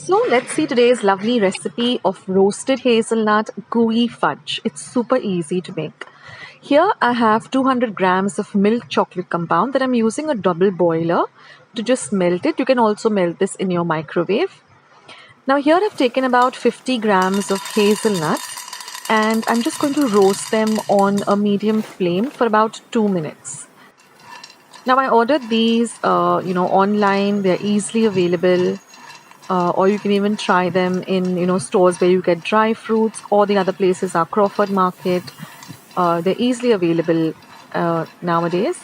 So let's see today's lovely recipe of roasted hazelnut gooey fudge. It's super easy to make. Here I have 200 grams of milk chocolate compound that I'm using a double boiler to just melt it. You can also melt this in your microwave. Now here I've taken about 50 grams of hazelnuts and I'm just going to roast them on a medium flame for about 2 minutes. Now I ordered these online. They're easily available. Or you can even try them in stores where you get dry fruits, or the other places are Crawford Market. They're easily available nowadays.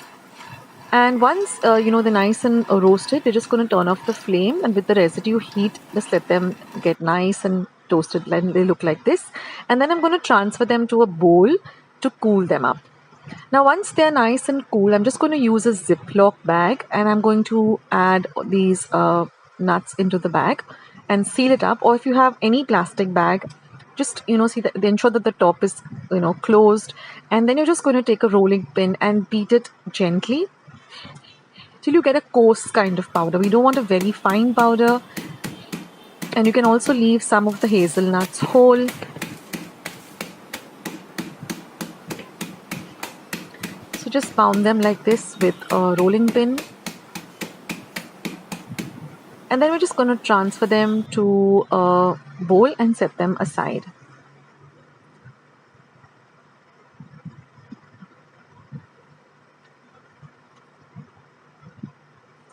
And once they're nice and roasted, we're just going to turn off the flame, and with the residue heat, just let them get nice and toasted. And they look like this. And then I'm going to transfer them to a bowl to cool them up. Now once they're nice and cool, I'm just going to use a Ziploc bag and I'm going to add these nuts into the bag and seal it up. Or if you have any plastic bag, just ensure that the top is closed, and then you're just going to take a rolling pin and beat it gently till you get a coarse kind of powder. We don't want a very fine powder. And you can also leave some of the hazelnuts whole. So just pound them like this with a rolling pin. And then we're just going to transfer them to a bowl and set them aside.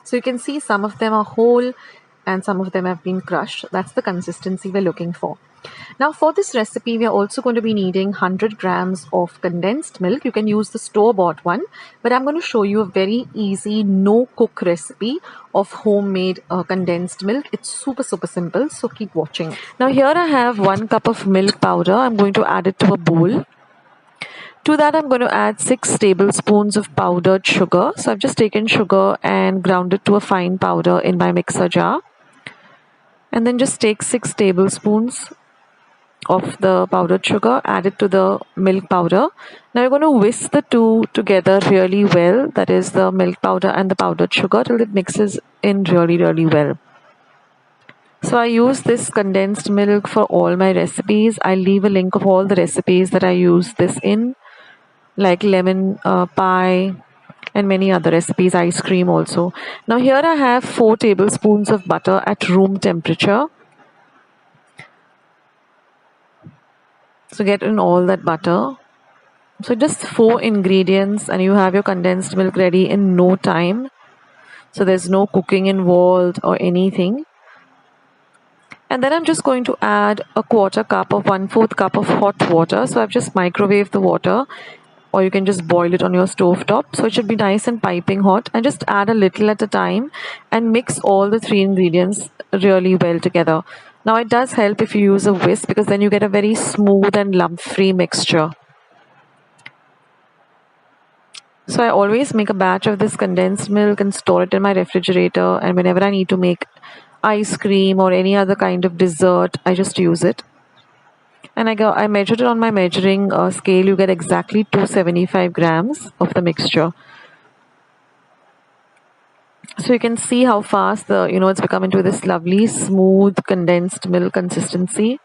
So you can see some of them are whole and some of them have been crushed. That's the consistency we're looking for. Now for this recipe, we are also going to be needing 100 grams of condensed milk. You can use the store-bought one, but I'm going to show you a very easy no-cook recipe of homemade condensed milk. It's super simple, so keep watching. Now here I have 1 cup of milk powder. I'm going to add it to a bowl. To that, I'm going to add 6 tablespoons of powdered sugar. So I've just taken sugar and ground it to a fine powder in my mixer jar. And then just take 6 tablespoons of the powdered sugar, add it to the milk powder. Now you're going to whisk the two together really well, that is the milk powder and the powdered sugar, till it mixes in really well. So I use this condensed milk for all my recipes. I'll leave a link of all the recipes that I use this in, like lemon pie and many other recipes, ice cream also. Now here I have 4 tablespoons of butter at room temperature. So get in all that butter. So just 4 ingredients and you have your condensed milk ready in no time. So there's no cooking involved or anything. And then I'm just going to add a 1/4 cup of 1/4 cup of hot water. So I've just microwaved the water, or you can just boil it on your stove top. So it should be nice and piping hot, and just add a little at a time and mix all the 3 ingredients really well together. Now it does help if you use a whisk, because then you get a very smooth and lump-free mixture. So I always make a batch of this condensed milk and store it in my refrigerator, and whenever I need to make ice cream or any other kind of dessert, I just use it. And I measured it on my measuring scale. You get exactly 275 grams of the mixture. So you can see how fast it's become into this lovely smooth condensed milk consistency.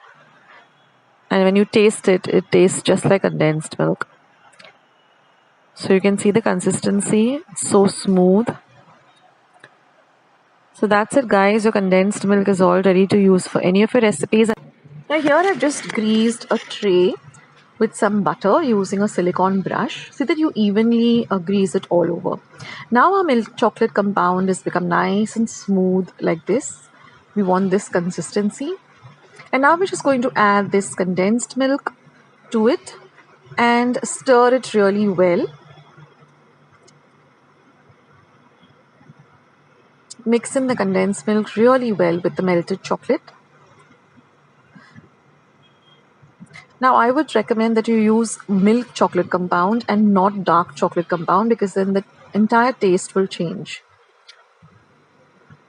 And when you taste it, it tastes just like condensed milk. So you can see the consistency, it's so smooth. So that's it, guys. Your condensed milk is all ready to use for any of your recipes. Now here I've just greased a tray with some butter using a silicone brush, so that you evenly grease it all over. Now our milk chocolate compound has become nice and smooth like this. We want this consistency. And now we're just going to add this condensed milk to it and stir it really well. Mix in the condensed milk really well with the melted chocolate. Now I would recommend that you use milk chocolate compound and not dark chocolate compound, because then the entire taste will change.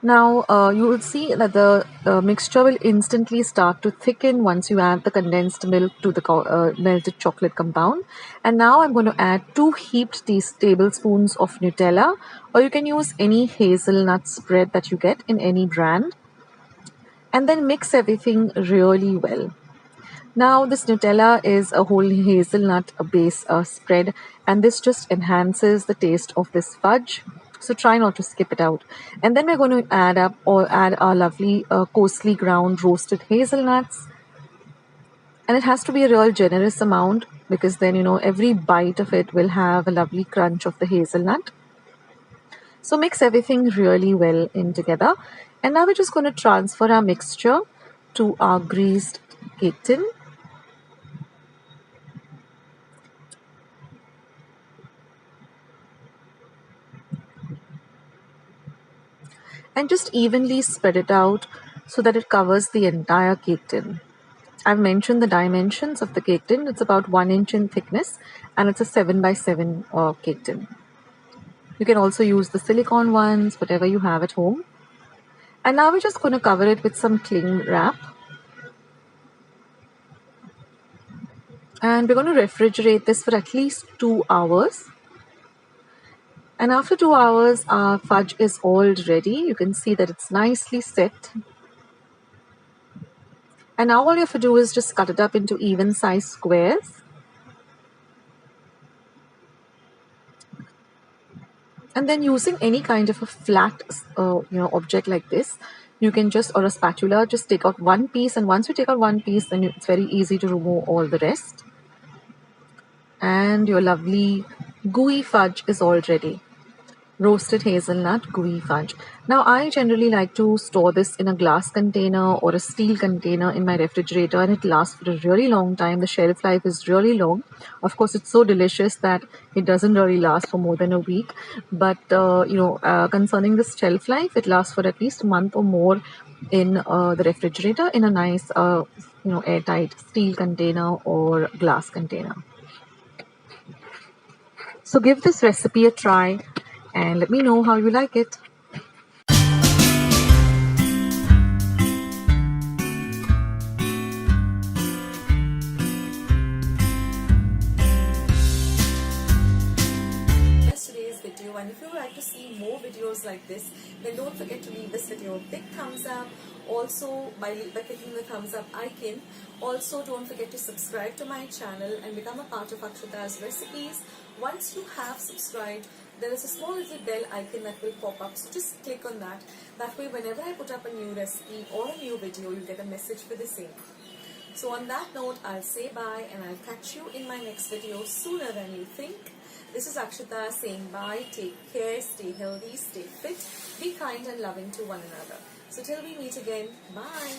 Now you will see that the mixture will instantly start to thicken once you add the condensed milk to the melted chocolate compound. And now I'm going to add 2 heaped tablespoons of Nutella, or you can use any hazelnut spread that you get in any brand. and then mix everything really well. Now this Nutella is a whole hazelnut base spread, and this just enhances the taste of this fudge. So try not to skip it out. And then we're going to add our lovely coarsely ground roasted hazelnuts, and it has to be a real generous amount because then every bite of it will have a lovely crunch of the hazelnut. So mix everything really well in together, and now we're just going to transfer our mixture to our greased cake tin. And just evenly spread it out so that it covers the entire cake tin. I've mentioned the dimensions of the cake tin. It's about 1 inch in thickness, and it's a 7 by 7 cake tin. You can also use the silicone ones, whatever you have at home. And now we're just going to cover it with some cling wrap. And we're going to refrigerate this for at least 2 hours. And after 2 hours, our fudge is all ready. You can see that it's nicely set. And now all you have to do is just cut it up into even size squares. And then using any kind of a flat object like this, you can just, or a spatula, just take out one piece. And once you take out one piece, then it's very easy to remove all the rest. And your lovely gooey fudge is all ready. Roasted hazelnut gooey fudge. Now I generally like to store this in a glass container or a steel container in my refrigerator, and it lasts for a really long time. The shelf life is really long. Of course, it's so delicious that it doesn't really last for more than a week, but concerning this shelf life, it lasts for at least a month or more in the refrigerator in a nice airtight steel container or glass container. So give this recipe a try and let me know how you like it. Today's video, and if you would like to see more videos like this, then don't forget to leave this video a big thumbs up. Also, by clicking the thumbs up icon. Also, don't forget to subscribe to my channel and become a part of Akshata's recipes. Once you have subscribed, there is a small little bell icon that will pop up, so just click on that. That way, whenever I put up a new recipe or a new video, you'll get a message for the same. So on that note, I'll say bye, and I'll catch you in my next video sooner than you think. This is Akshata saying bye, take care, stay healthy, stay fit, be kind and loving to one another. So till we meet again, bye.